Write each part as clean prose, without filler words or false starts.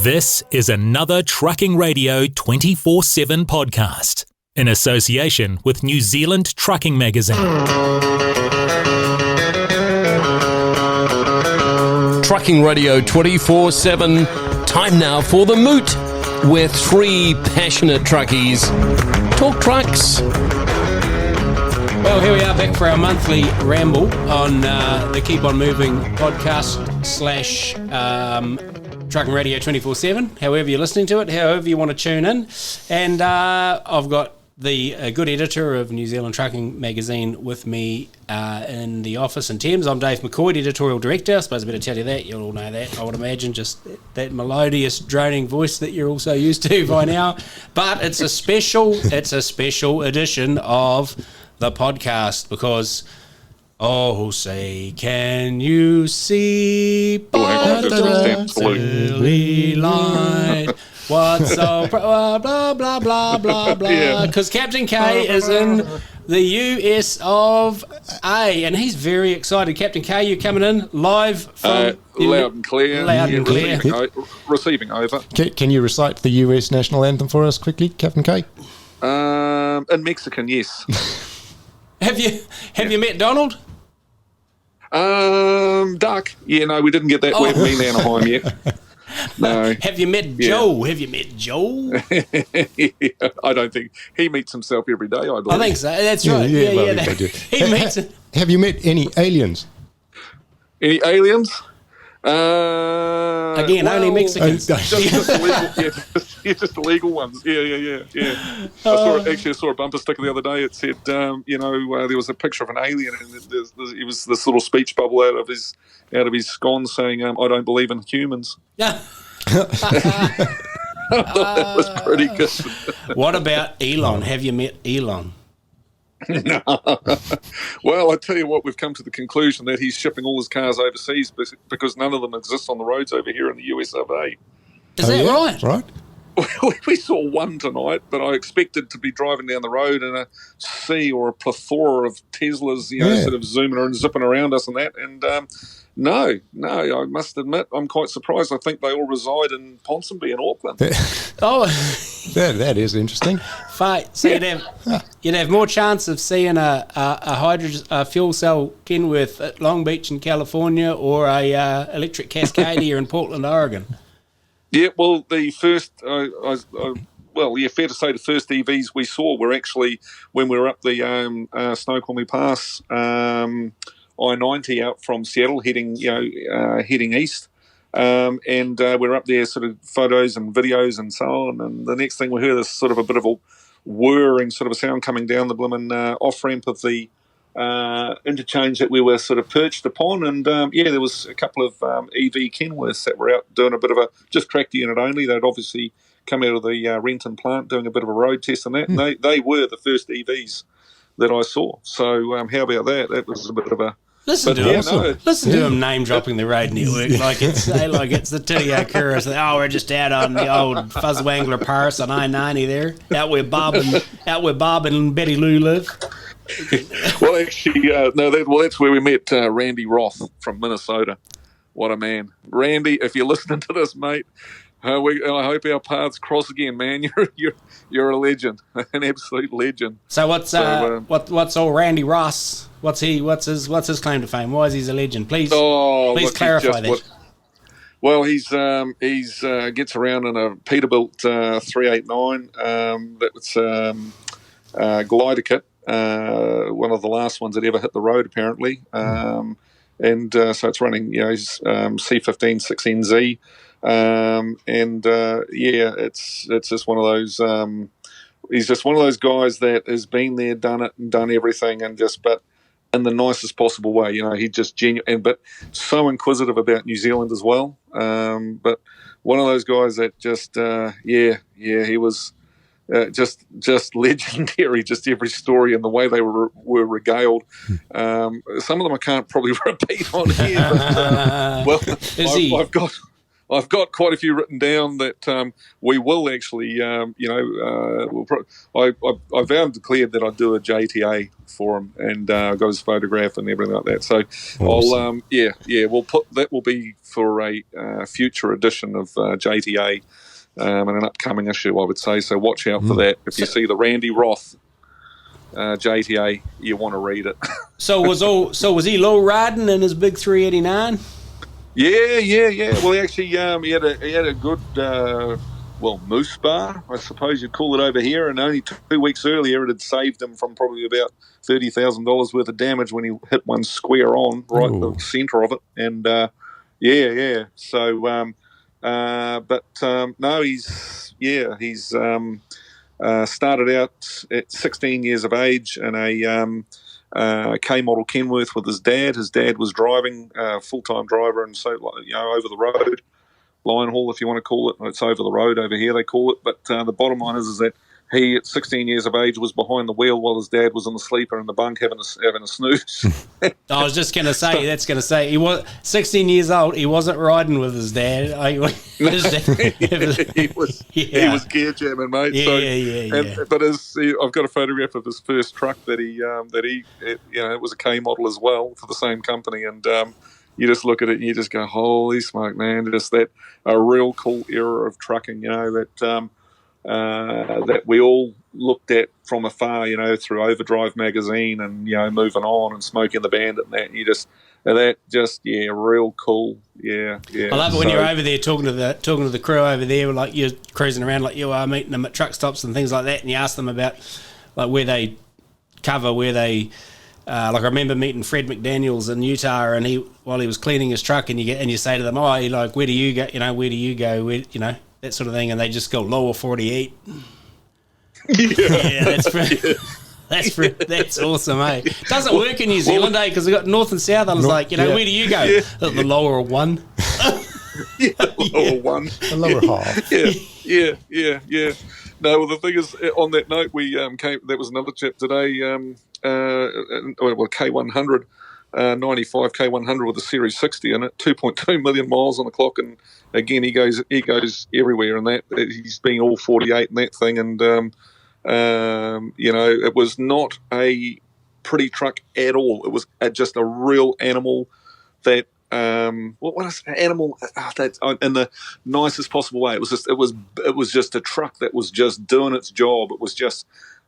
This is another Trucking Radio 24/7 podcast in association with New Zealand Trucking Magazine. Trucking Radio 24/7. Time now for The Moot, where three passionate truckies talk trucks. Well, here we are back for our monthly ramble on the Keep On Moving podcast / Trucking Radio 24/7, however you're listening to it, however you want to tune in. And I've got the good editor of New Zealand Trucking Magazine with me in the office in Thames. I'm Dave McCoid, editorial director. I suppose I better tell you that. You'll all know that, I would imagine, just that melodious droning voice that you're also used to by now. But it's a special edition of the by because... Oh, say, can you see by the silly light? What's so blah, blah, blah, blah, blah. Because Captain K is in the US of A, and he's very excited. Captain K, you're coming in live from... loud and clear. Receiving over. Can you recite the US national anthem for us quickly, Captain K? In Mexican, yes. Have you met Donald? Duck. Yeah, no, we didn't get that. We haven't been to Anaheim yet. No. Have you met Joe? Have you met Joe? Yeah, I don't think he meets himself every day. I believe. I think so. That's right. Yeah. He meets. Have you met any aliens? Any aliens? Again, only Mexicans. Just illegal ones. Yeah. I saw a bumper sticker the other day. It said, there was a picture of an alien, and it was this little speech bubble out of his scone saying, "I don't believe in humans." Yeah. That was pretty good. What about Elon? Have you met Elon? No. Well, I tell you what, we've come to the conclusion that he's shipping all his cars overseas because none of them exist on the roads over here in the US of A. Is that right? Right. We saw one tonight, but I expected to be driving down the road and a sea or a plethora of Teslas, sort of zooming and zipping around us and that. And no, I must admit, I'm quite surprised. I think they all reside in Ponsonby in Auckland. That is interesting. So you'd have more chance of seeing a fuel cell Kenworth at Long Beach in California or a electric Cascadia in Portland, Oregon. Yeah, well, the first, fair to say the first EVs we saw were actually when we were up the Snoqualmie Pass, I-90 out from Seattle, heading east, and we're up there, sort of photos and videos and so on. And the next thing we heard is sort of a bit of a whirring sort of a sound coming down the blooming off ramp of the interchange that we were sort of perched upon, and there was a couple of EV Kenworths that were out doing a bit of a just tracked unit only. They'd obviously come out of the Renton plant doing a bit of a road test and that, and they were the first EVs that I saw. So how about that? That was a bit of a listen to him name dropping the road network like it's the TO Curris. We're just out on the old Fuzzwangler Paris on I-90 there, out where Bob and Betty Lou live. Well, actually, that's where we met Randy Roth from Minnesota. What a man. Randy, if you're listening to this, mate, I hope our paths cross again, man. You're a legend, an absolute legend. So what's old Randy Ross? What's his claim to fame? Why is he a legend? Please clarify that. He's gets around in a Peterbilt 389 that's glider kit. One of the last ones that ever hit the road, apparently, so it's running, C15 6NZ, it's just one of those. He's just one of those guys that has been there, done it, and done everything, but in the nicest possible way. He's just genuine, but so inquisitive about New Zealand as well. But one of those guys that just, he was. Just legendary, just every story and the way they were regaled. Some of them I can't probably repeat on here, but I've got quite a few written down that we will actually, I vowed and declared that I'd do a JTA for him, and got his photograph and everything like that. So Awesome. we'll put that will be for a future edition of JTA and an upcoming issue, I would say. So watch out for that. If you see the Randy Roth JTA, you want to read it. So was he low riding in his big 389? Yeah. Well, actually, he had a good moose bar, I suppose you'd call it over here. And only 2 weeks earlier, it had saved him from probably about $30,000 worth of damage when he hit one square on right in the centre of it. And So, no, he's started out at 16 years of age in a K model Kenworth with his dad. His dad was driving, full-time driver, and so over the road, line haul if you want to call it. It's over the road over here they call it. But the bottom line is that he at 16 years of age was behind the wheel while his dad was in the sleeper in the bunk having a snooze. I was just going to say, he was 16 years old. He wasn't riding with his dad. He was gear jamming, mate. But I've got a photograph of his first truck that it was a K model as well for the same company, and you just look at it and you just go, holy smoke, man! Just a real cool era of trucking, that we all looked at from afar, through Overdrive magazine and moving on and Smoking the Bandit and that. And you just real cool. Yeah. I love it when you're over there talking to the crew over there, like you're cruising around like you are, meeting them at truck stops and things like that, and you ask them about like where they cover, where they. Like I remember meeting Fred McDaniels in Utah, and while he was cleaning his truck, and you say to them, where do you go? Where do you go? That sort of thing, and they just go lower 48. Yeah, that's awesome, eh? Doesn't work in New Zealand, eh? Because we got north and south. I was where do you go? Yeah. The lower one. The lower one. The lower half. Yeah. No, well, the thing is, on that note, we there was another chap today, K100, 95 K100 with a Series 60 in it, 2.2 million miles on the clock, and again, he goes everywhere in that. He's been all 48 in that thing, and it was not a pretty truck at all. It was just a real animal that. What is animal? That in the nicest possible way. It was just a truck that was just doing its job. It was just.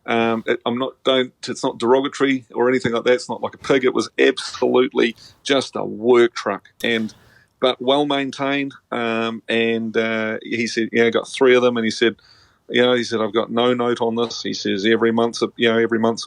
It's not derogatory or anything like that. It's not like a pig. It was absolutely just a work truck, but well maintained. He said, I got 3 of them, and he said, I've got no note on this. He says every month's a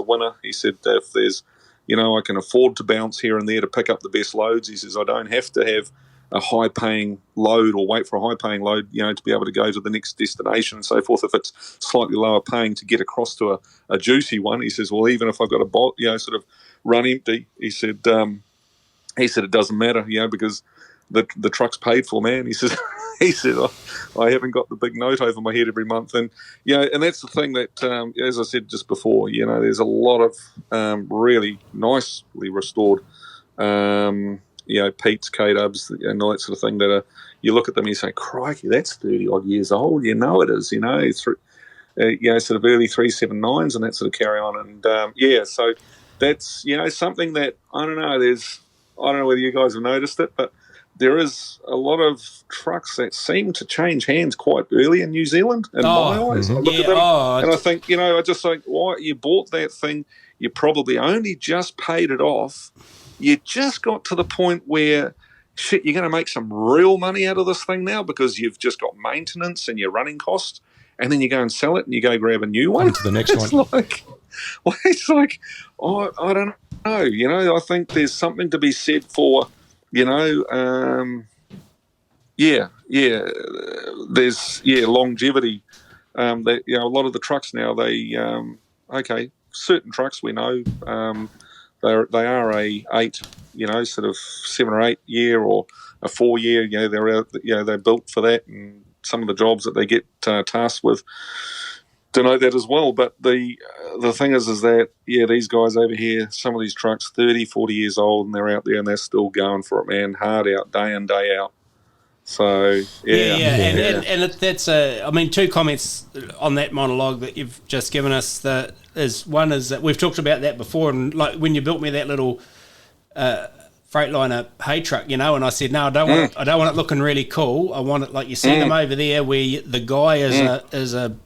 winner. He said if there's, I can afford to bounce here and there to pick up the best loads. He says I don't have to have a high-paying load or wait for a high-paying load, to be able to go to the next destination and so forth. If it's slightly lower paying to get across to a juicy one, he says, well, even if I've got a sort of run empty, he said it doesn't matter, because the truck's paid for, man. He said I haven't got the big note over my head every month, and and that's the thing that, as I said just before, there's a lot of really nicely restored. Pete's, K-Dubs, and all that sort of thing that you look at them and you say, crikey, that's 30-odd years old. It is, sort of early 379s and that sort of carry on. And, so that's, something that, I don't know whether you guys have noticed it, but there is a lot of trucks that seem to change hands quite early in New Zealand, in my eyes. I look at them and I think, I just think, why you bought that thing, you probably only just paid it off. You just got to the point where, shit, you're going to make some real money out of this thing now because you've just got maintenance and your running costs, and then you go and sell it and you go grab a new one. On to the next one. It's like, I don't know. I think there's something to be said for, there's, longevity. That, a lot of the trucks now, certain trucks we know, they are a 8, sort of 7 or 8 year or a 4 year. They're built for that, and some of the jobs that they get tasked with denote that as well. But the thing is that these guys over here, some of these trucks, 30, 40 years old, and they're out there and they're still going for it, man, hard out, day in, day out. So that's I mean, two comments on that monologue that you've just given us. One is that we've talked about that before, and like when you built me that little Freightliner hay truck, and I said no, I don't want it looking really cool. I want it like you see them over there, where the guy is a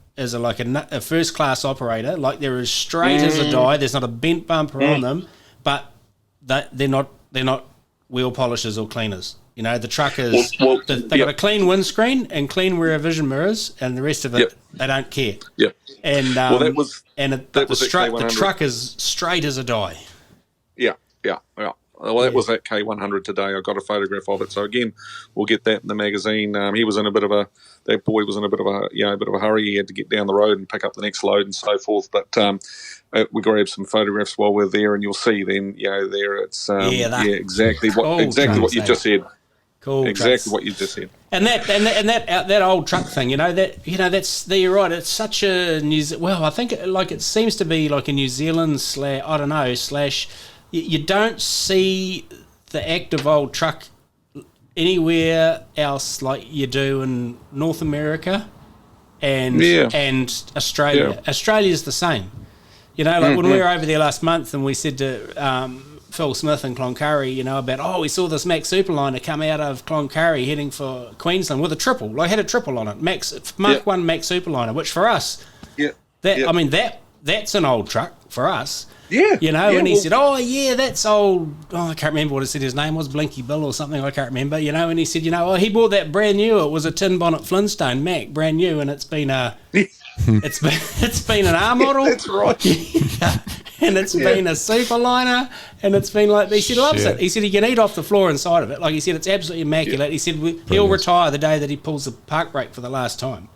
first class operator, like they're as straight as a die. There's not a bent bumper on them, but they're not wheel polishers or cleaners. The truck is they got a clean windscreen and clean rear vision mirrors, and the rest of it they don't care. Yeah, and the truck is straight as a die. Yeah. Well, that was that K100 today. I got a photograph of it. So again, we'll get that in the magazine. That boy was in a bit of a hurry. He had to get down the road and pick up the next load and so forth. But we grabbed some photographs while we're there, and you'll see then. There it's exactly what you just said. Cool. Exactly trucks. what you just said. And that old truck thing, that's you're right. It's such a I think it seems to be like a New Zealand you don't see the active old truck anywhere else like you do in North America and Australia. Yeah. Australia's the same. When we were over there last month and we said to Phil Smith in Cloncurry, about, we saw this Mack Superliner come out of Cloncurry heading for Queensland with a triple. Like, had a triple on it. Mark 1 Mack Superliner, which for us, that's an old truck for us. Yeah. And he said, that's old. Oh, I can't remember what his name was, Blinky Bill or something, I can't remember, and he said, he bought that brand new. It was a tin bonnet Flintstone Mack, brand new, and it's been it's been an R model. That's right. And it's been a Superliner, and it's been like, he said he loves it. He said he can eat off the floor inside of it. Like he said, it's absolutely immaculate. He said he'll retire the day that he pulls the park brake for the last time.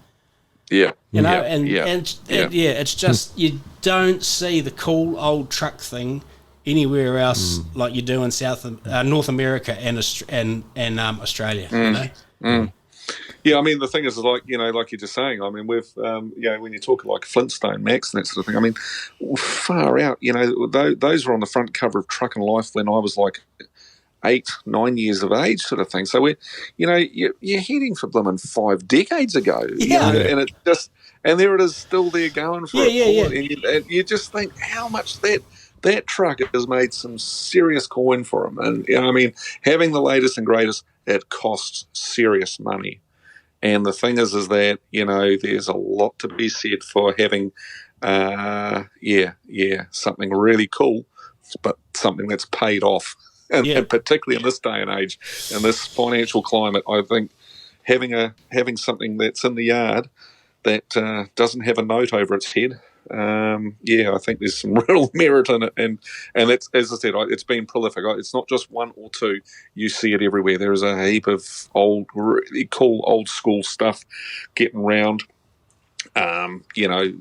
Yeah. It's just, you don't see the cool old truck thing anywhere else like you do in North America and Australia. Yeah, I mean, the thing is, like you're just saying, I mean, we've, when you talk like Flintstone Max and that sort of thing, I mean, far out, those were on the front cover of Truck and Life when I was like 8-9 years of age, sort of thing. So we're, you're heading for blooming 5 decades ago, and it just, and there it is, still there going for it. And you just think how much that truck has made some serious coin for them. And I mean, having the latest and greatest, it costs serious money. And the thing is that there's a lot to be said for having, something really cool, but something that's paid off. And particularly in this day and age, in this financial climate, I think having something that's in the yard that doesn't have a note over its head, I think there's some real merit in it. And that's, as I said, it's been prolific. It's not just one or two. You see it everywhere. There is a heap of old, really cool old school stuff getting round. Again,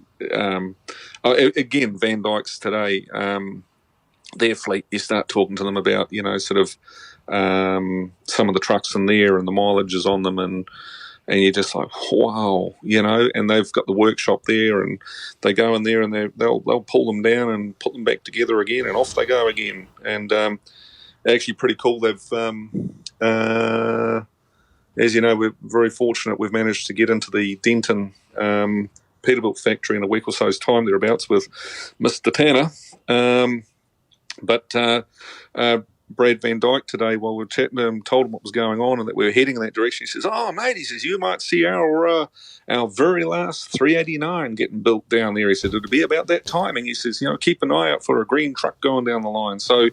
Van Dykes today, their fleet, you start talking to them about, some of the trucks in there and the mileages on them, and you're just like, wow, and they've got the workshop there, and they go in there and they'll pull them down and put them back together again, and off they go again. And actually pretty cool. They've, as you know, we're very fortunate. We've managed to get into the Denton Peterbilt factory in a week or so's time, thereabouts, with Mr. Tanner. But Brad Van Dyke today, while we were chatting to him, told him what was going on and that we were heading in that direction. He says, "Oh, mate," he says, "you might see our very last 389 getting built down there." He said, "It'll be about that timing." He says, "Keep an eye out for a green truck going down the line." So,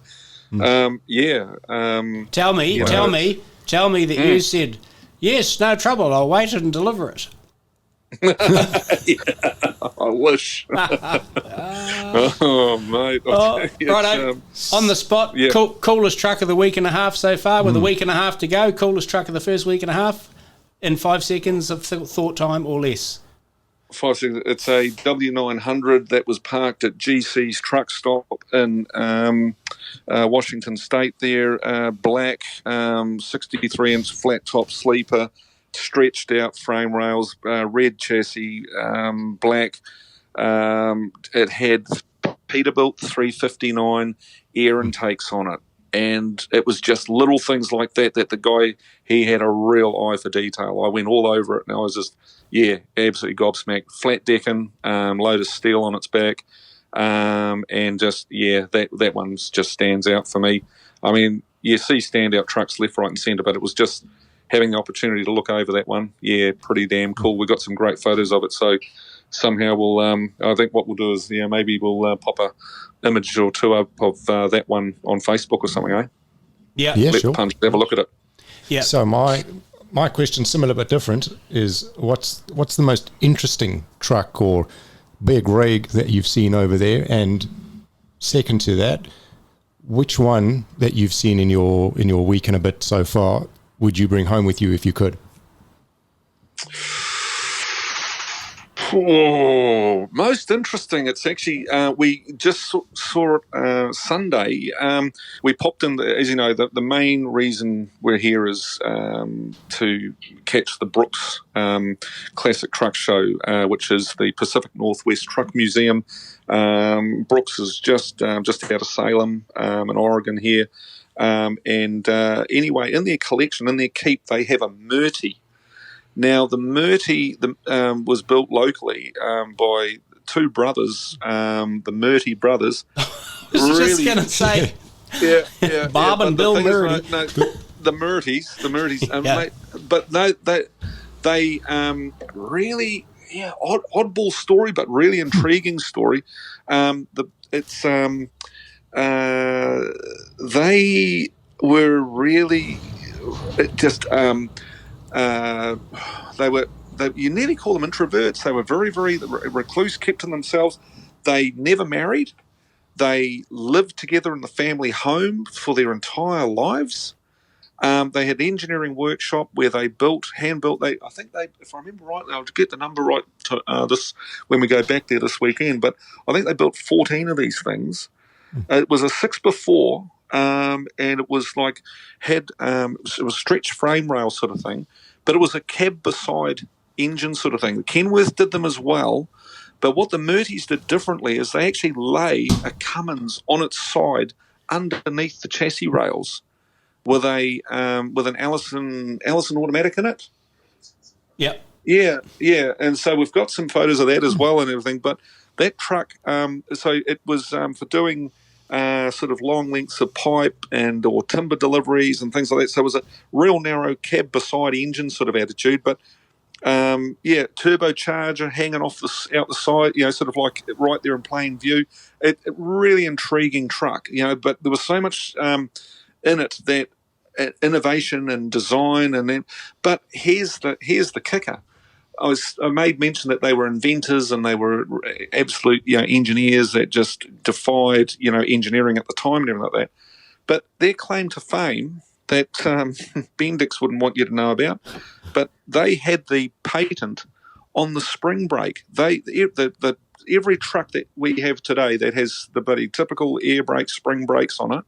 Tell me that you said, "Yes, no trouble, I'll wait and deliver it." I wish. Oh, mate. Righto. On the spot, coolest truck of the week and a half so far, with a week and a half to go. Coolest truck of the first week and a half in 5 seconds of thought time or less. 5 seconds. It's a W900 that was parked at GC's truck stop in Washington State there. Black, 63-inch flat top sleeper, stretched out frame rails, red chassis, black. It had Peterbilt 359 air intakes on it. And it was just little things like that the guy, he had a real eye for detail. I went all over it, and I was just, absolutely gobsmacked. Flat decking, load of steel on its back, and just, that one just stands out for me. I mean, you see standout trucks left, right and centre, but it was just having the opportunity to look over that one, pretty damn cool. We got some great photos of it, so somehow we'll, I think what we'll do is, maybe we'll pop a image or two up of that one on Facebook or something, eh? Yeah, Let sure. the punters have a look at it. Yeah. So my question, similar but different, is what's the most interesting truck or big rig that you've seen over there? And second to that, which one that you've seen in your week and a bit so far would you bring home with you if you could? Oh, most interesting. It's actually, we just saw it Sunday. We popped in, as you know, the main reason we're here is to catch the Brooks Classic Truck Show, which is the Pacific Northwest Truck Museum. Brooks is just out of Salem in Oregon here. Anyway, in their collection, in their keep, they have a Murty. Now, the Murty was built locally by two brothers, the Murty brothers. I was just going to say, Bob and Bill Murty. The Murtys. Yeah. Mate, but no, they really, oddball story, but really intriguing story. They were really just. You nearly call them introverts. They were very, very recluse, kept to themselves. They never married. They lived together in the family home for their entire lives. They had an engineering workshop where they hand built. I think if I remember right, I'll get the number right to this when we go back there this weekend. But I think they built 14 of these things. It was a 6x4. And it was it was stretch frame rail sort of thing, but it was a cab beside engine sort of thing. The Kenworth did them as well, but what the Murtys did differently is they actually lay a Cummins on its side underneath the chassis rails with an Allison automatic in it. Yep. Yeah, and so we've got some photos of that as well and everything. But that truck, so it was for doing sort of long lengths of pipe or timber deliveries and things like that. So it was a real narrow cab beside engine sort of attitude, but turbocharger hanging out the side, sort of like right there in plain view. It really intriguing truck, but there was so much in it that innovation and design, but here's the kicker. I made mention that they were inventors and they were absolute, engineers that just defied, engineering at the time and everything like that. But their claim to fame that Bendix wouldn't want you to know about, but they had the patent on the spring brake. Every truck that we have today that has the bloody typical air brake, spring brakes on it,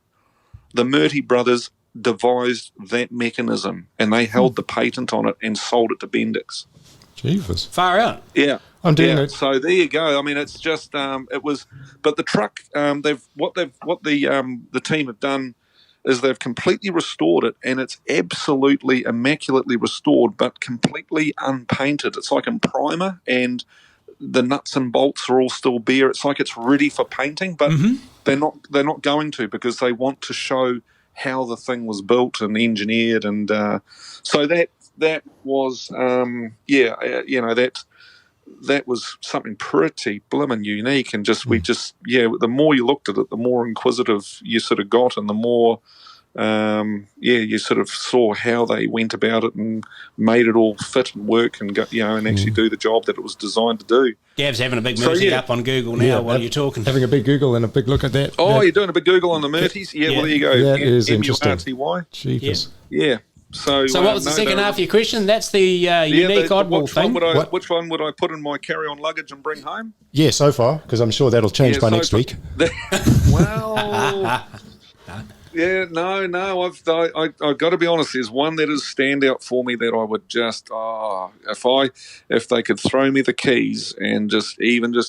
the Murty brothers devised that mechanism and they held the patent on it and sold it to Bendix. Jesus. Far out. Yeah. I'm doing it. So there you go. I mean, it's just it was, but the truck what the team have done is they've completely restored it, and it's absolutely immaculately restored, but completely unpainted. It's like in primer, and the nuts and bolts are all still bare. It's like it's ready for painting, but they're not going to, because they want to show how the thing was built and engineered, and so that was that was something pretty blimmin' unique, and the more you looked at it, the more inquisitive you sort of got, and the more you sort of saw how they went about it and made it all fit and work and go, and actually do the job that it was designed to do. Gav's having a big Murty up on Google now while you're talking. Having a big Google and a big look at that. Oh, you're doing a big Google on the Murtys? Yeah, well, there you go. That is interesting. MURTY. Jeepers. Yeah. So what was the second half of your question? That's the unique oddball thing. Which one would I put in my carry-on luggage and bring home? Yeah, so far, because I'm sure that'll change by next week. Well, yeah, no. I've got to be honest. There's one that is standout for me that I would just if they could throw me the keys and just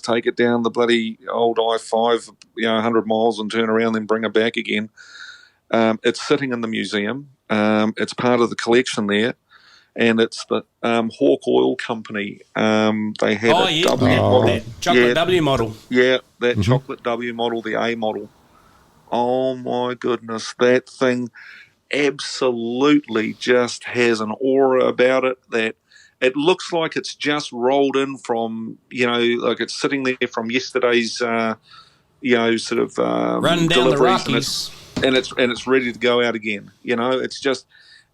take it down the bloody old I-5, 100 miles and turn around, then bring it back again. It's sitting in the museum. It's part of the collection there. And it's the Hawk Oil Company. They had W model. That chocolate W model. Yeah, that chocolate W model, the A model. Oh, my goodness. That thing absolutely just has an aura about it that it looks like it's just rolled in from, like it's sitting there from yesterday's, run down the Rockies. And it's ready to go out again. It's just...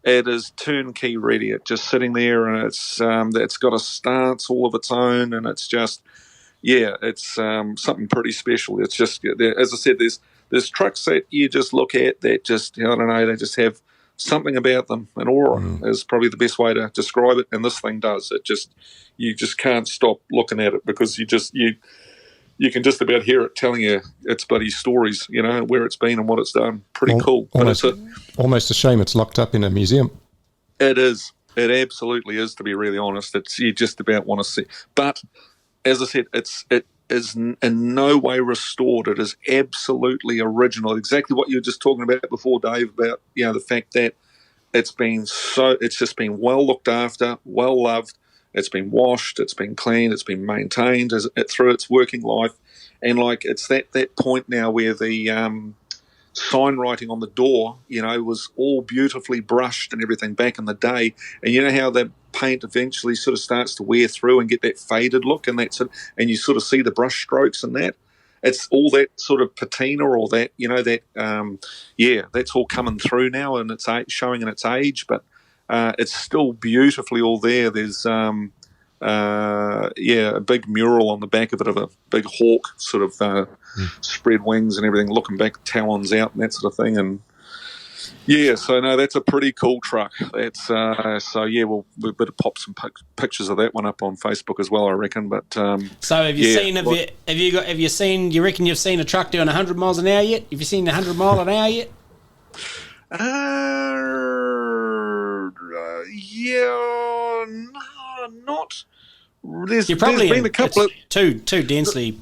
It is turnkey ready. It's just sitting there, and it's got a stance all of its own, and it's just, it's something pretty special. It's just, as I said, there's trucks that you just look at that just, I don't know, they just have something about them. An aura is probably the best way to describe it, and this thing does. You just can't stop looking at it because you can just about hear it telling you its bloody stories, where it's been and what it's done. Pretty cool. Almost a shame it's locked up in a museum. It is. It absolutely is, to be really honest. You just about want to see. But, as I said, it is in no way restored. It is absolutely original. Exactly what you were just talking about before, Dave, about, the fact that it's just been well looked after, well loved. It's been washed, it's been cleaned, it's been maintained through its working life. And, it's that point now where the sign writing on the door, was all beautifully brushed and everything back in the day. And you know how the paint eventually sort of starts to wear through and get that faded look and and you sort of see the brush strokes and that. It's all that sort of patina or that, that's all coming through now and it's showing in its age. But it's still beautifully all there. There's, a big mural on the back of it of a big hawk sort of spread wings and everything, looking back, talons out and that sort of thing. And, so no, that's a pretty cool truck. That's we better pop some pictures of that one up on Facebook as well, I reckon. But so have you seen? You reckon you've seen a truck doing 100 miles an hour yet? Have you seen 100 mile an hour yet? Not. There's been a couple of too densely.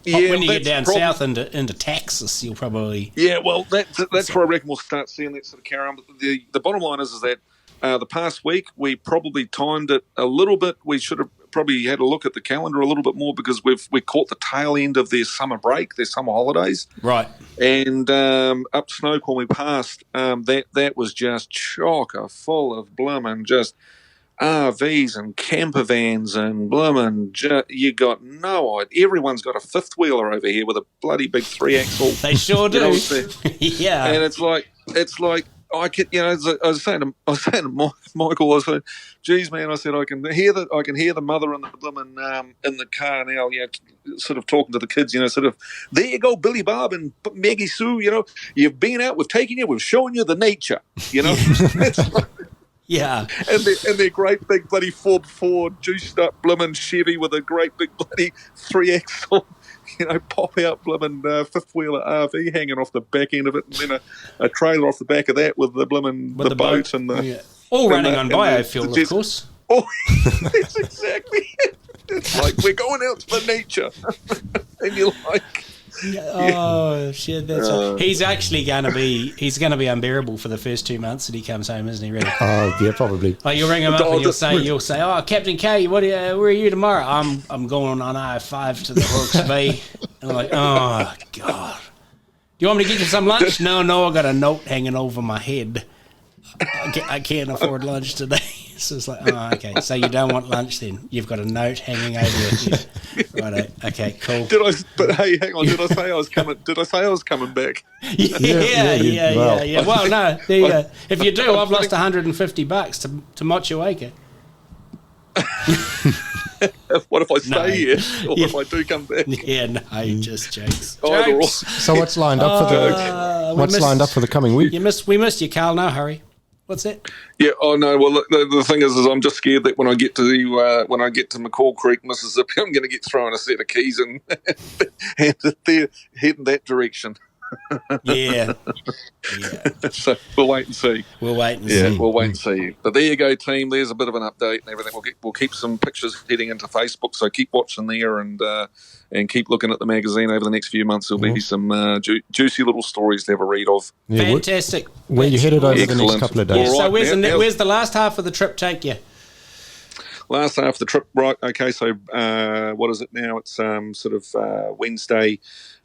When you get down south into Texas, you'll probably. Yeah, well, that's where I reckon we'll start seeing that sort of carry on. But the bottom line is that the past week we probably timed it a little bit. We should have probably had a look at the calendar a little bit more because we caught the tail end of their summer break, their summer holidays. Right. And up Snoqualmie we passed, that was just chocker full of bloomin' just RVs and camper vans and bloomin', you got no idea. Everyone's got a fifth wheeler over here with a bloody big 3-axle. They sure do. Yeah. And it's like I could, I was saying to Michael, I was saying, geez, man, I said I can hear the mother and the bloomin' in the car now, sort of talking to the kids, sort of, there you go, Billy Bob and Maggie Sue, you've been out, we've taken you, we've shown you the nature, It's like, yeah. And they're great big bloody 4x4 juiced up bloomin' Chevy with a great big bloody 3-axle, pop out bloomin' fifth wheeler RV hanging off the back end of it, and then a trailer off the back of that with the bloomin' the boat and the all running on biofuel, of course. Oh, that's exactly it. It's like we're going out to the nature, and you're like. Oh shit! He's actually gonna be unbearable for the first 2 months that he comes home, isn't he? Really? Oh yeah, probably. Like you'll ring him up and you'll say, "Oh, Captain K, where are you tomorrow?" I'm going on I-5 to the Hawke's Bay. And I'm like, oh god. Do you want me to get you some lunch? No, I got a note hanging over my head. I can't afford lunch today. So it's like, oh, okay. So you don't want lunch then? You've got a note hanging over your head. Right. Okay. Cool. But hey, hang on. Did I say I was coming? Did I say I was coming back? Yeah. Well, no. There you go. If you do, I've lost $150 to Motueka. What if I stay here, or if I do come back? Yeah, no, just jokes. So what's lined up for the coming week? We missed you, Carl. No hurry. What's that? Yeah. Oh no. Well, the thing is I'm just scared that when I get to McCoid Creek, Mississippi, I'm going to get thrown a set of keys and they're heading that direction. Yeah. So we'll wait and see. We'll wait and Yeah, see. we'll wait and see. But there you go, team. There's a bit of an update and everything. We'll keep some pictures heading into Facebook, so keep watching there and keep looking at the magazine over the next few months. There'll be some juicy little stories to have a read of. Yeah, Fantastic. where you headed over the Excellent. next couple of days? All right, So where's the last half of the trip take you? Last half of the trip, right? Okay, so what is it now? It's Wednesday,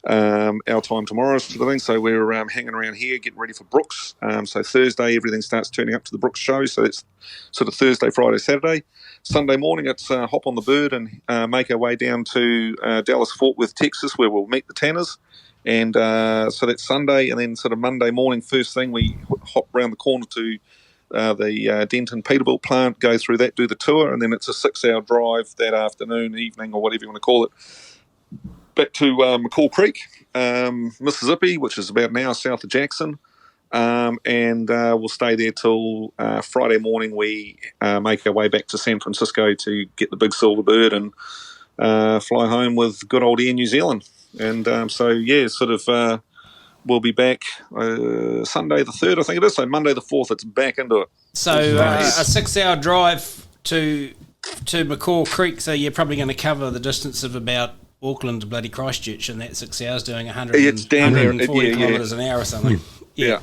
our time tomorrow, sort of thing. So we're hanging around here, getting ready for Brooks. So Thursday, everything starts turning up to the Brooks show. So it's sort of Thursday, Friday, Saturday. Sunday morning, it's hop on the bird and make our way down to Dallas-Fort Worth, Texas, where we'll meet the Tanners. And so that's Sunday, and then sort of Monday morning, first thing, we hop round the corner to the Denton Peterbilt plant, go through that, do the tour, and then it's a 6-hour drive that afternoon, evening, or whatever you want to call it, back to McCoid Creek, Mississippi, which is about an hour south of Jackson, and we'll stay there till Friday morning. We make our way back to San Francisco to get the big silver bird and fly home with good old Air New Zealand. And we'll be back Sunday the 3rd, I think it is. So Monday the 4th, it's back into it. So a 6-hour drive to McCoid Creek, so you're probably going to cover the distance of about Auckland to bloody Christchurch in that 6 hours, doing 140 kilometres an hour or something. Yeah.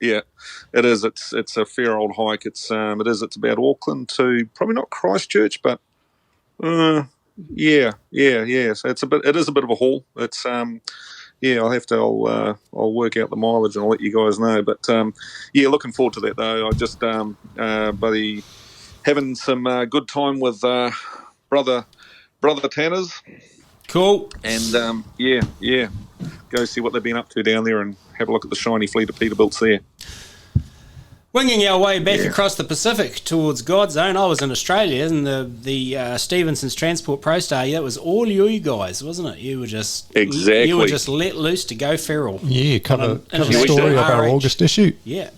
It is. It's a fair old hike. It's about Auckland to probably not Christchurch, but So it is a bit of a haul. It's I'll work out the mileage and I'll let you guys know. But looking forward to that though. I just having some good time with brother Tanners. Cool. And go see what they've been up to down there and have a look at the shiny fleet of Peterbilts there. Winging our way back across the Pacific towards God's Own, I was in Australia, and the Stevensons Transport Pro Star. That was all you guys, wasn't it? You were just let loose to go feral. Yeah, cover the story of our August issue. Yeah.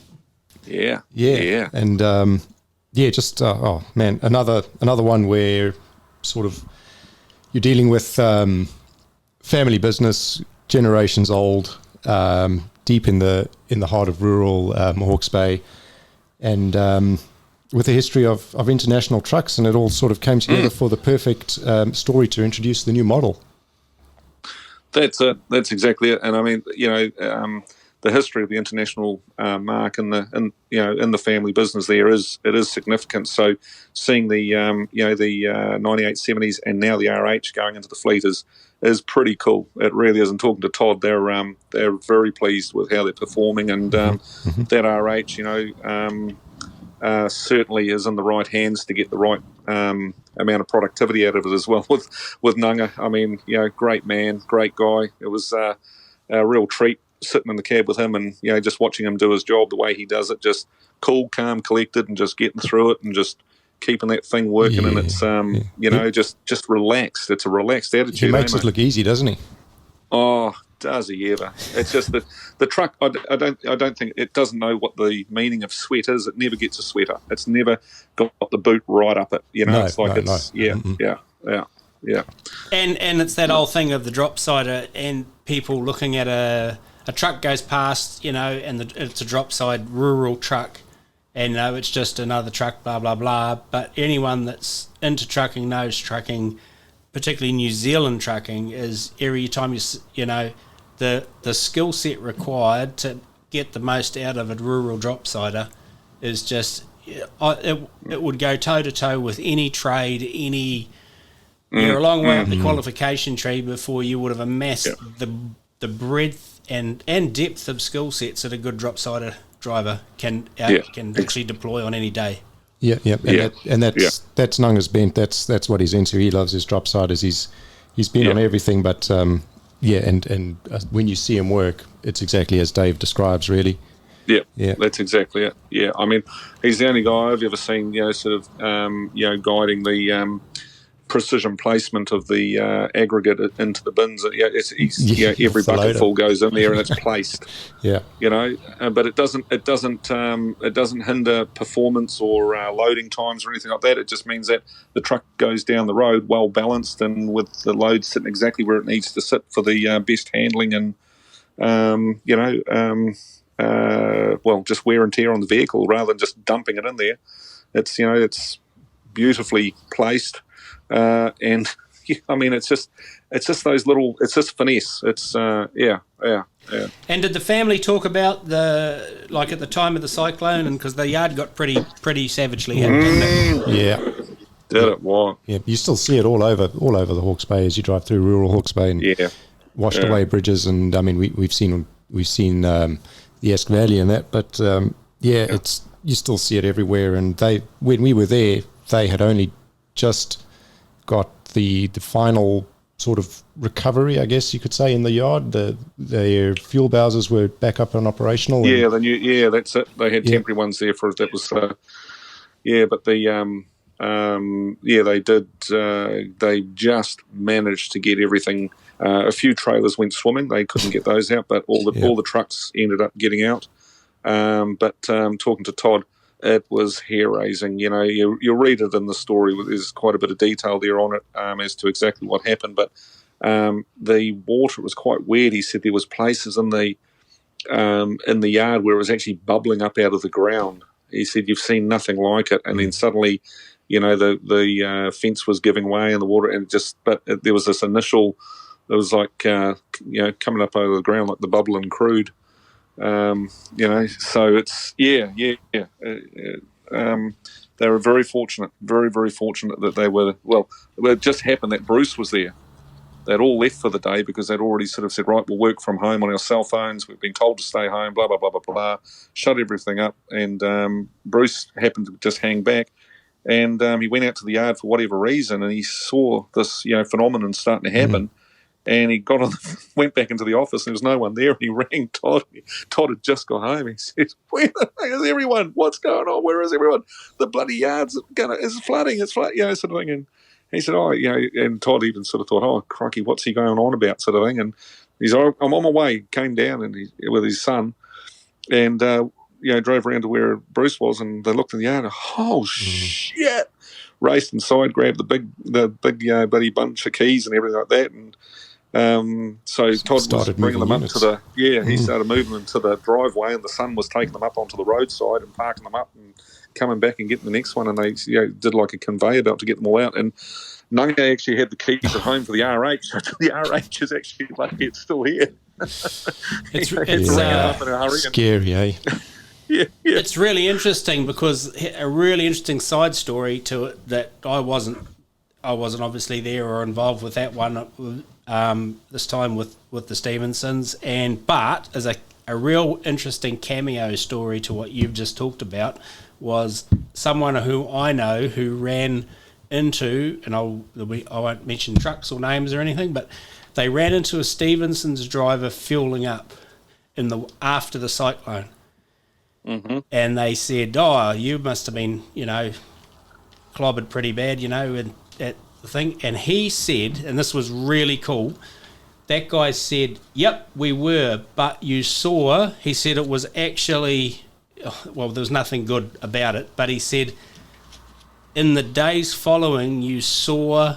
And another one where sort of you're dealing with family business, generations old, deep in the heart of rural Hawke's Bay. And with a history of international trucks, and it all sort of came together for the perfect story to introduce the new model. That's it. That's exactly it. And I mean, the history of the international mark and in the family business there is significant. So seeing the 9870s and now the RH going into the fleet is pretty cool. It really is. And talking to Todd, they're very pleased with how they're performing, and that RH, certainly is in the right hands to get the right amount of productivity out of it as well. With Nunga, I mean, great man, great guy. It was a real treat sitting in the cab with him and just watching him do his job the way he does it. Just cool, calm, collected, and just getting through it and just keeping that thing working, and it's just relaxed. It's a relaxed attitude. He makes it look easy, doesn't he? Oh, does he ever? It's just that the truck. I don't think it doesn't know what the meaning of sweat is. It never gets a sweater. It's never got the boot right up it. Yeah. And it's that old thing of the drop sider and people looking at a truck goes past, and it's a drop side rural truck. And it's just another truck, blah, blah, blah. But anyone that's into trucking knows trucking, particularly New Zealand trucking, is every time the skill set required to get the most out of a rural drop-sider is just, it would go toe-to-toe with any trade, you're a long way up the qualification tree before you would have amassed the breadth and depth of skill sets that a good drop-sider driver can actually deploy on any day. That's Nunga's bent. That's what he's into. He loves his drop siders. He's been on everything, but and when you see him work, it's exactly as Dave describes, really. Yeah, that's exactly it. Yeah, I mean, he's the only guy I've ever seen, guiding the precision placement of the aggregate into the bins. Every bucket full goes in there and it's placed. But it doesn't hinder performance or loading times or anything like that. It just means that the truck goes down the road well balanced and with the load sitting exactly where it needs to sit for the best handling and just wear and tear on the vehicle rather than just dumping it in there. It's beautifully placed, and I mean, it's just those little, it's just finesse. It's yeah. And did the family talk about at the time of the cyclone, and because the yard got pretty savagely hit, didn't it? Yeah. Did it? What? Yeah, you still see it all over the Hawke's Bay as you drive through rural Hawke's Bay, and washed away bridges, and I mean we've seen the Esk Valley and that, but it's, you still see it everywhere. And when we were there, they had only just got the final sort of recovery, I guess you could say, in the yard. Their fuel bowsers were back up and operational. Yeah, that's it. They had temporary ones there for that was but the they did. They just managed to get everything. A few trailers went swimming. They couldn't get those out, but all the trucks ended up getting out. But talking to Todd, it was hair-raising. You'll read it in the story. There's quite a bit of detail there on it as to exactly what happened. But the water was quite weird. He said there was places in the yard where it was actually bubbling up out of the ground. He said you've seen nothing like it, and then suddenly, the fence was giving way in the water, and there was this initial. It was like coming up over the ground like the bubbling crude. So it's they were very fortunate, very, very fortunate that they were, it just happened that Bruce was there. They'd all left for the day because they'd already sort of said, right, we'll work from home on our cell phones, we've been told to stay home, blah, blah, blah, blah, blah, shut everything up. And Bruce happened to just hang back, and he went out to the yard for whatever reason, and he saw this phenomenon starting to happen. And he went back into the office, and there was no one there. And he rang Todd. Todd had just got home. He said, "Where the heck is everyone? What's going on? Where is everyone? The bloody yard's is flooding. It's flooding, sort of thing." And he said, and Todd even sort of thought, "Oh, crikey, what's he going on about?" sort of thing. And he's, "I'm on my way." Came down and with his son, and drove around to where Bruce was, and they looked in the yard. And, oh shit! Raced inside, grabbed the big bloody bunch of keys and everything like that, and. So Todd was bringing them up to the he started moving them to the driveway, and the son was taking them up onto the roadside and parking them up and coming back and getting the next one, and they did like a conveyor belt to get them all out. And Nunga actually had the keys at home for the RH. So the RH is actually lucky it's still here. It's up in a hurry. Scary, eh? Yeah. It's really interesting because a really interesting side story to it that I wasn't obviously there or involved with that one this time with the Stevensons, but as a real interesting cameo story to what you've just talked about was someone who I know who ran into, and I won't mention trucks or names or anything, but they ran into a Stevensons driver fueling up after the cyclone. Mm-hmm. And they said, "Oh, you must have been, clobbered pretty bad, at the thing." And he said, and this was really cool, that guy said, "Yep, we were, but you saw," he said it was actually, there was nothing good about it, but he said, in the days following, you saw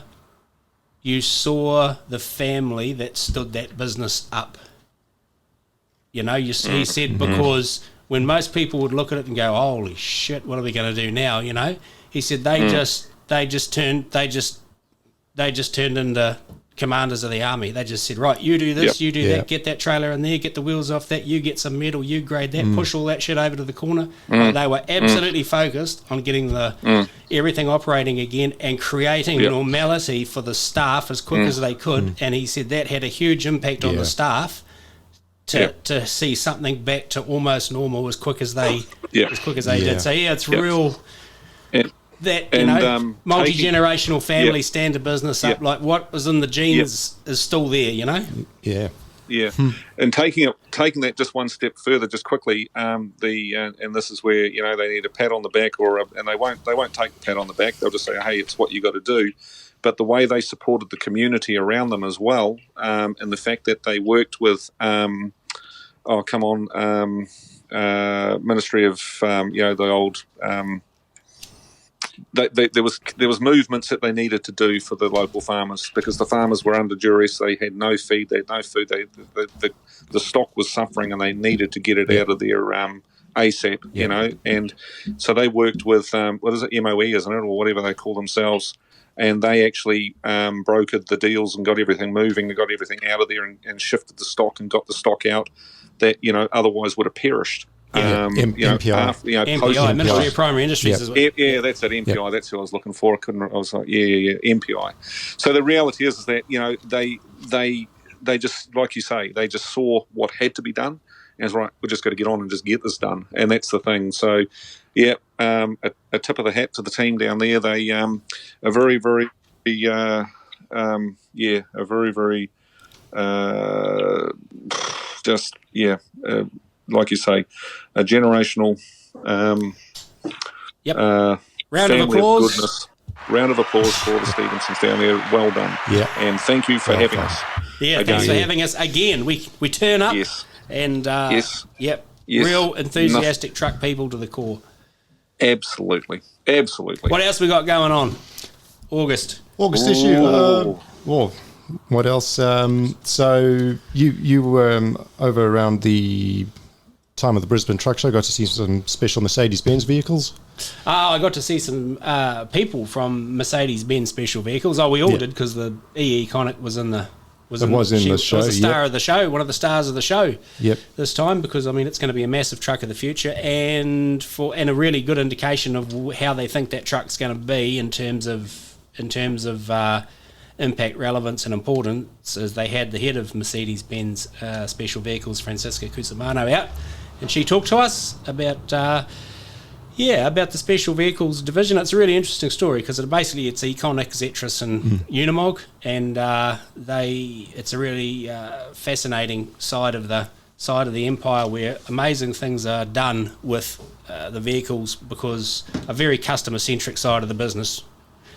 the family that stood that business up. He said, because when most people would look at it and go, "Holy shit, what are we going to do now?" He said they just turned into commanders of the army. They just said, "Right, you do this, you do that, get that trailer in there, get the wheels off that, you get some metal, you grade that, push all that shit over to the corner." They were absolutely focused on getting everything operating again and creating normality for the staff as quick as they could. And he said that had a huge impact on the staff to see something back to almost normal as quick as they did. So it's real. Multi-generational family stand a business up. Like what was in the genes is still there, Yeah. And taking that just one step further, just quickly, and this is where they need a pat on the back, and they won't take the pat on the back. They'll just say, "Hey, it's what you got to do." But the way they supported the community around them as well, and the fact that they worked with, Ministry of the old. there was movements that they needed to do for the local farmers, because the farmers were under duress. They had no feed, they had no food. The stock was suffering, and they needed to get it out of their ASAP. You know, and so they worked with what is it, MOE, isn't it, or whatever they call themselves. And they actually brokered the deals and got everything moving and got everything out of there and shifted the stock and got the stock out that, otherwise would have perished. MPI. MPI, Ministry of Primary Industries. Is what, yeah, that's it, MPI. Yep. That's who I was looking for. I was like, MPI. So the reality is that, they just, like you say, they just saw what had to be done. And it's right, we've just got to get on and just get this done. And that's the thing. So, a tip of the hat to the team down there. They are very, very, a very, very, like you say, a generational round of applause. Goodness. Round of applause for the Stevensons down there. Well done. Yeah. And thank you for having us. Yeah, thanks for having us again. We turn up. Yes. And yes. Real enthusiastic truck people to the core. Absolutely. What else we got going on? August issue. What else? So you were over around the time of the Brisbane Truck Show. Got to see some special Mercedes-Benz vehicles. I got to see some people from Mercedes-Benz special vehicles. We all did, because the Iconic was in the. She was the star of the show, one of the stars of the show. Yep. This time, because it's going to be a massive truck of the future, and a really good indication of how they think that truck's going to be in terms of impact, relevance, and importance. As they had the head of Mercedes-Benz special vehicles, Francisca Cusimano, out, and she talked to us about the special vehicles division. It's a really interesting story, because it's Iconic, Zetras, and Unimog, and it's a really fascinating side of the empire, where amazing things are done with the vehicles, because a very customer centric side of the business.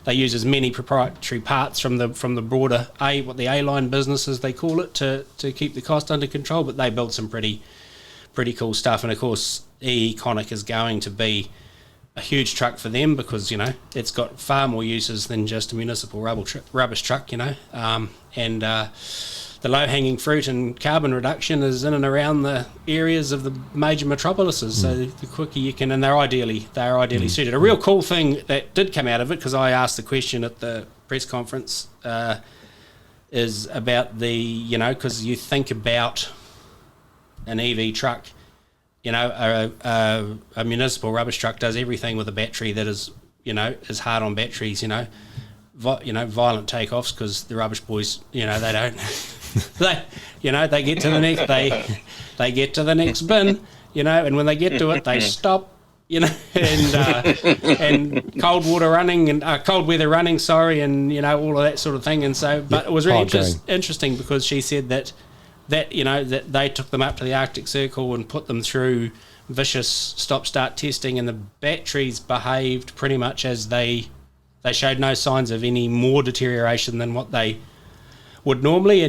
They use as many proprietary parts from the broader what the A-line business, as they call it, to keep the cost under control, but they build some pretty cool stuff. And of course, Iconic is going to be a huge truck for them, because it's got far more uses than just a municipal rubbish truck. And the low-hanging fruit and carbon reduction is in and around the areas of the major metropolises. So the quicker you can, and they're ideally suited. A real cool thing that did come out of it, because I asked the question at the press conference, is about because you think about an EV truck. A municipal rubbish truck does everything with a battery that is hard on batteries. Violent takeoffs, because the rubbish boys, they don't. they get to the next. They get to the next bin. And when they get to it, they stop. And cold weather running, and all of that sort of thing. And so, but it was really interesting, because she said that they took them up to the Arctic Circle and put them through vicious stop-start testing, and the batteries behaved pretty much as they showed no signs of any more deterioration than what they would normally.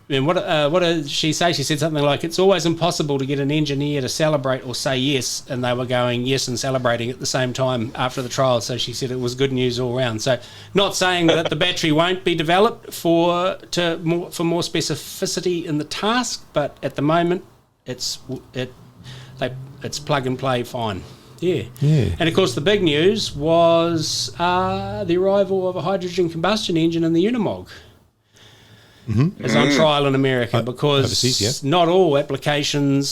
And what did she say? She said something like, it's always impossible to get an engineer to celebrate or say yes, and they were going yes and celebrating at the same time after the trial. So she said it was good news all round. So not saying that the battery won't be developed for more specificity in the task, but at the moment it's plug and play fine. Yeah. And of course the big news was the arrival of a hydrogen combustion engine in the Unimog. Is on trial in America, because overseas, not all applications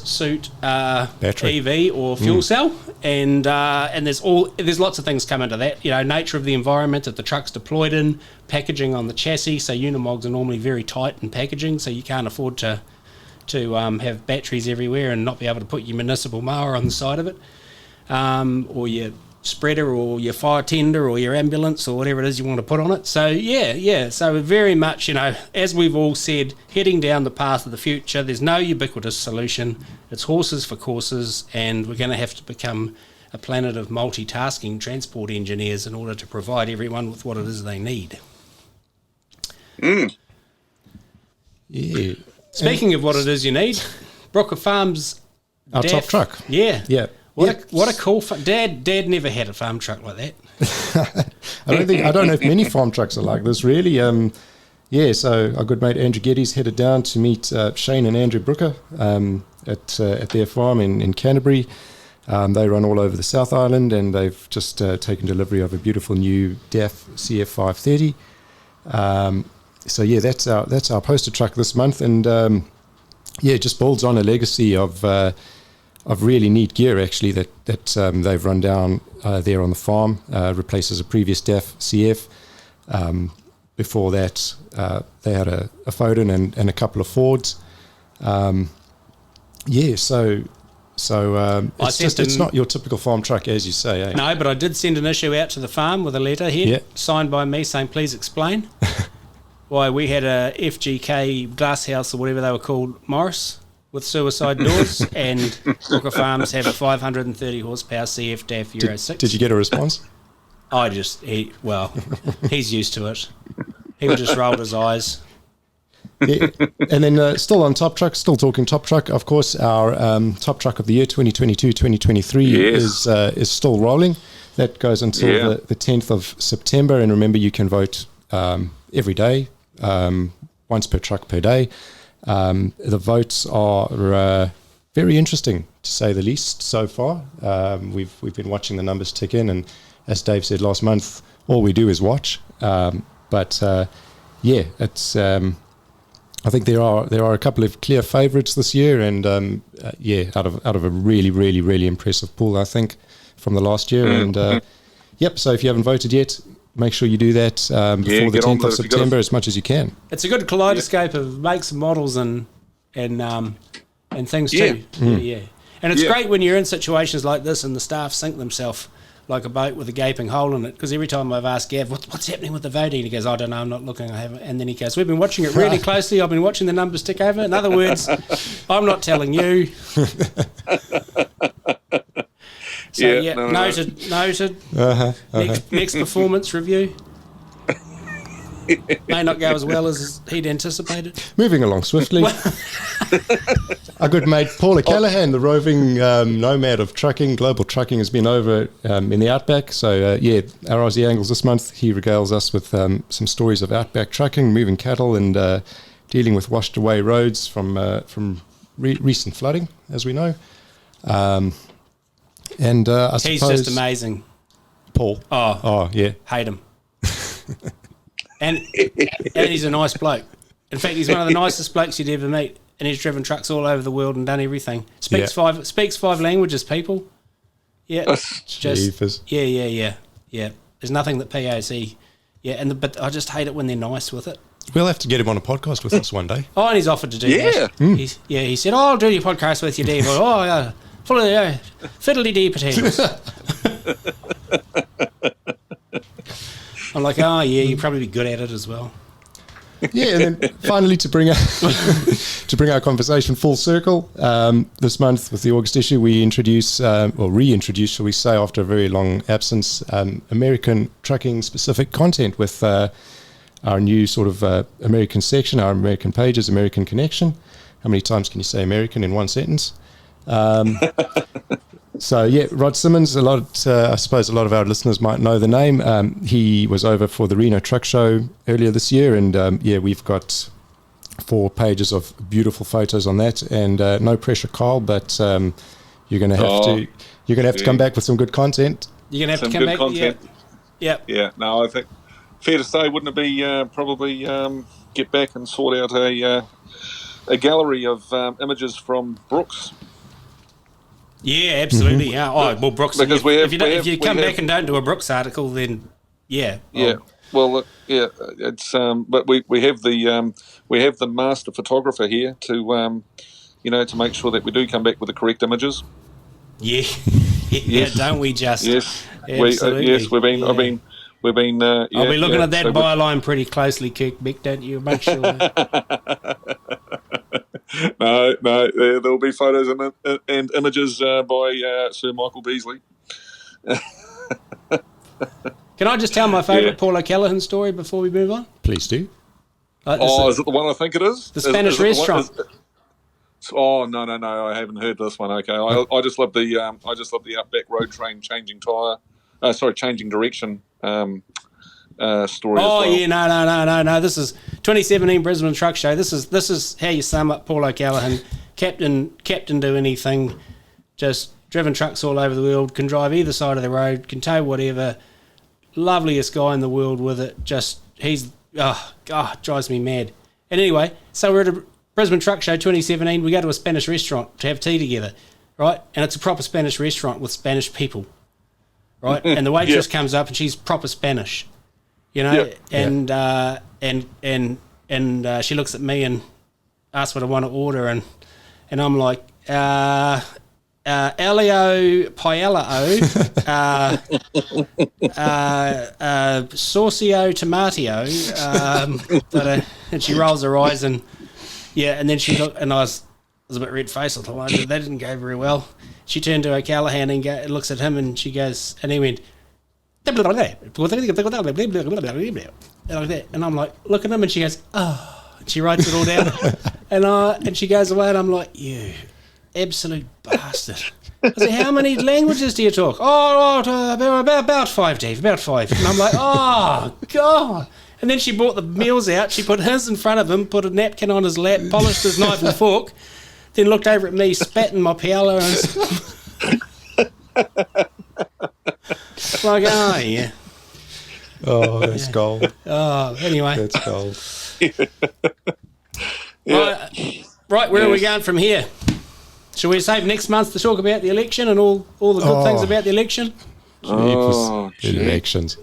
suit EV or fuel cell, and there's lots of things come into that. Nature of the environment that the truck's deployed in, packaging on the chassis. So Unimogs are normally very tight in packaging, so you can't afford to have batteries everywhere and not be able to put your municipal mower on the side of it, or your spreader or your fire tender or your ambulance or whatever it is you want to put on it. So so very much, as we've all said, heading down the path of the future. There's no ubiquitous solution. It's horses for courses, and we're going to have to become a planet of multitasking transport engineers in order to provide everyone with what it is they need. Speaking of what it is you need, Brooker Farms, our top truck. Yeah. What a cool Dad never had a farm truck like that. I don't know if many farm trucks are like this, really. So our good mate Andrew Geddes headed down to meet Shane and Andrew Brooker at their farm in Canterbury. They run all over the South Island, and they've just taken delivery of a beautiful new DAF CF530. That's our poster truck this month, and it just builds on a legacy of really neat gear, actually, that they've run down there on the farm. Replaces a previous DAF CF. Before that, they had a Foden and a couple of Fords. It's not your typical farm truck, as you say. Eh? No, but I did send an issue out to the farm with a letterhead signed by me saying, please explain why we had a FGK glasshouse or whatever they were called, Morris, with suicide doors, and Brooker Farms have a 530 horsepower CF DAF Euro 6. Did you get a response? He's used to it. He just rolled his eyes. Yeah. And then still on Top Truck, still talking Top Truck, of course, our Top Truck of the year 2022-2023 is still rolling. That goes until the 10th of September. And remember, you can vote every day, once per truck per day. The votes are very interesting, to say the least, so far. We've been watching the numbers tick in, and as Dave said last month, all we do is watch. It's. I think there are a couple of clear favourites this year, and out of a really, really, really impressive pool, I think, from the last year. And so if you haven't voted yet, make sure you do that before the 10th of September as much as you can. It's a good kaleidoscope of makes and models and things too. Yeah. And it's great when you're in situations like this and the staff sink themselves like a boat with a gaping hole in it, because every time I've asked Gav, what's happening with the voting, he goes, I don't know, I'm not looking, I haven't. And then he goes, we've been watching it really closely, I've been watching the numbers tick over. In other words, I'm not telling you. Noted. Next performance review. May not go as well as he'd anticipated. Moving along swiftly. Our good mate Paula Callahan, the roving nomad of trucking, global trucking, has been over in the Outback. So, our Aussie Angles this month, he regales us with some stories of Outback trucking, moving cattle, and dealing with washed away roads from recent flooding, as we know. I suppose he's just amazing. Paul. Oh, yeah. Hate him. And he's a nice bloke. In fact, he's one of the nicest blokes you'd ever meet. And he's driven trucks all over the world and done everything. Speaks five languages, people. Yeah. Jeepers. Yeah. There's nothing that POC. Yeah, but I just hate it when they're nice with it. We'll have to get him on a podcast with us one day. Oh, and he's offered to do that. He said, I'll do your podcast with you, Dave. Oh, yeah. Full of fiddly-dee potatoes. I'm like, you'd probably be good at it as well. Yeah, and then finally to bring our conversation full circle, this month with the August issue, we reintroduce, shall we say, after a very long absence, American trucking specific content with our new sort of American section, our American pages, American Connection. How many times can you say American in one sentence? Rod Simmons, I suppose a lot of our listeners might know the name. He was over for the Reno Truck Show earlier this year, and we've got 4 pages of beautiful photos on that. And no pressure, Carl, but you're going to have to come back with some good content. You're going to have some to come back. Content. Yeah. No, I think fair to say, wouldn't it be probably get back and sort out a gallery of images from Brooks. Yeah, absolutely. Mm-hmm. Yeah. Oh, well, Brooks. Because if you come back and don't do a Brooks article, then yeah. Yeah. Well, it's but we have the master photographer here to to make sure that we do come back with the correct images. Yeah. Yes. Don't we just? Yes. Absolutely. We've been. I've been. I'll be looking at that byline pretty closely, Kirkbeck, don't you? Make sure. No, there'll be photos and images by Sir Michael Beasley. Can I just tell my favourite Paul O'Callaghan story before we move on? Please do. Is it the one I think it is? The Spanish restaurant. Oh no, I haven't heard this one. Okay, I just love the Outback road train changing direction story. Oh as well. yeah, no. This is 2017 Brisbane Truck Show. This is how you sum up Paul O'Callaghan, captain do anything, just driven trucks all over the world, can drive either side of the road, can tow whatever, loveliest guy in the world with it. Just drives me mad. And anyway, so we're at a Brisbane Truck Show 2017. We go to a Spanish restaurant to have tea together, right? And it's a proper Spanish restaurant with Spanish people, right? And the waitress comes up and she's proper Spanish, you know, and she looks at me and asks what I want to order, and I'm like, Elio Paella Saucio Tomatio, and she rolls her eyes and then she looked, and I was a bit red faced. I thought that didn't go very well. She turned to O'Callaghan and looks at him, and she goes, and he went like that, and I'm like, look at him, and she goes, oh, and she writes it all down, and she goes away, and I'm like, you absolute bastard. I said, how many languages do you talk? About 5, Dave, about 5. And I'm like, oh, God. And then she brought the meals out. She put his in front of him, put a napkin on his lap, polished his knife and fork, then looked over at me, spat in my paella, and like, oh, yeah. Oh, that's gold. Oh, anyway. That's gold. Right, where are we going from here? Shall we save next month to talk about the election and all the good things about the election? Elections.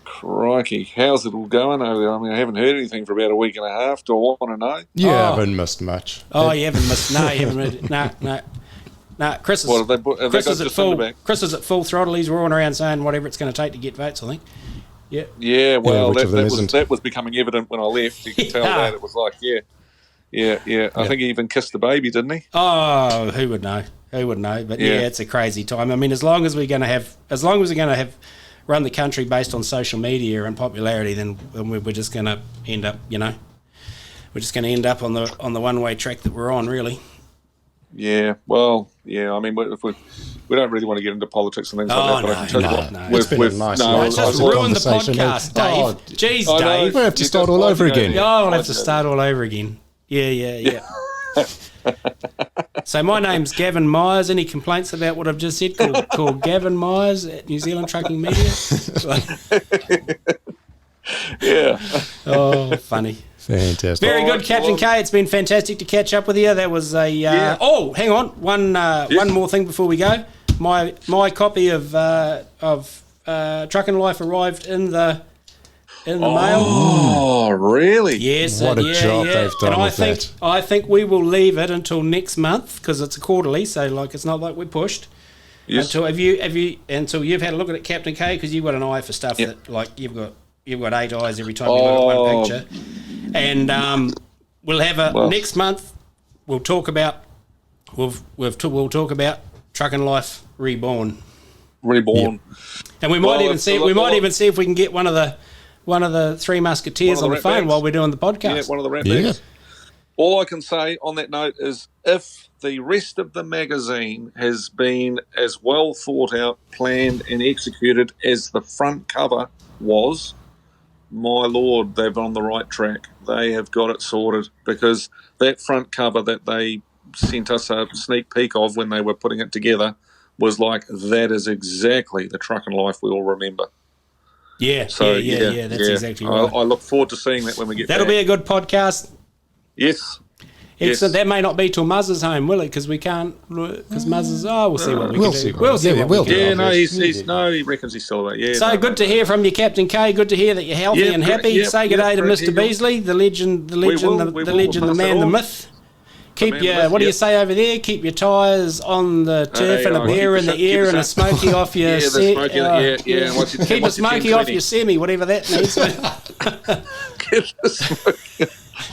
Crikey, how's it all going over there? I mean, I haven't heard anything for about a week and a half. Do I want to know? You haven't missed much. Oh, you haven't missed. No, you haven't. No. Chris is. Chris is at full. Chris is at full throttle. He's roaring around saying whatever it's going to take to get votes, I think. Yeah. Yeah. Well, that was becoming evident when I left. You could tell that it was like, yeah. I think he even kissed the baby, didn't he? Oh, who would know? But yeah, it's a crazy time. I mean, as long as we're going to have run the country based on social media and popularity, then we're just going to end up, we're just going to end up on the one-way track that we're on, really. Yeah. Well, yeah. I mean, we don't really want to get into politics and things like that. But I can tell you what, it's been a nice just ruined the podcast, Dave. Jeez, Dave. We have to start all over again. I'll have to start all over again. Yeah. So my name's Gavin Myers. Any complaints about what I've just said? Call Gavin Myers at New Zealand Trucking Media. Yeah. Oh, funny. Fantastic. Very good, Captain K. It's been fantastic to catch up with you. That was a... Oh, hang on. One more thing before we go. My copy of Truckin' Life arrived in the mail. Oh, really? Yes. What a job they've done and with that. I think we will leave it until next month because it's a quarterly, so it's not like we're pushed. Yes. Until you've had a look at it, Captain K, because you've got an eye for stuff that you've got 8 eyes every time you look at one picture. And we'll have next month. We'll talk about talk about Truckin' Life Reborn. Yep. And we might even see if we can get one of the Three Musketeers on the phone while we're doing the podcast. Yeah, one of the rap bands. All I can say on that note is if the rest of the magazine has been as well thought out, planned and executed as the front cover was, my Lord, they're on the right track. They have got it sorted because that front cover that they sent us a sneak peek of when they were putting it together was like, that is exactly the Truckin' Life we all remember. Yeah, that's exactly right. I look forward to seeing that when we get That'll back. be a good podcast. Yes. Excellent. That may not be till Muzz's home, will it? Because we can't. Because Muzz's. We'll see what we can do. We'll see what we can do. He reckons he's still away. Yeah. So good to hear from you, Captain K. Good to hear that you're healthy and happy. Say good day to Mr. Beasley, the legend, the man, the myth. Keep your, what do you say over there? Keep your tyres on the turf and a beer in the ear and a smoky off your... Keep a smoky off your semi, whatever that means.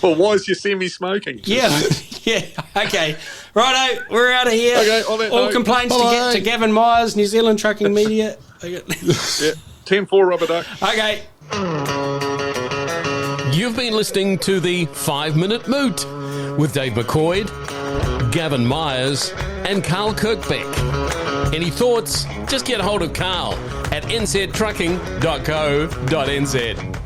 Well, why is your semi smoking? Yeah, okay. Righto, we're out of here. Okay, all complaints to Gavin Myers, New Zealand Trucking Media. 10-4, Rubber Duck. Okay. You've been listening to the 5 Minute Moot with Dave McCoid, Gavin Myers, and Carl Kirkbeck. Any thoughts? Just get hold of Carl at nztrucking.co.nz.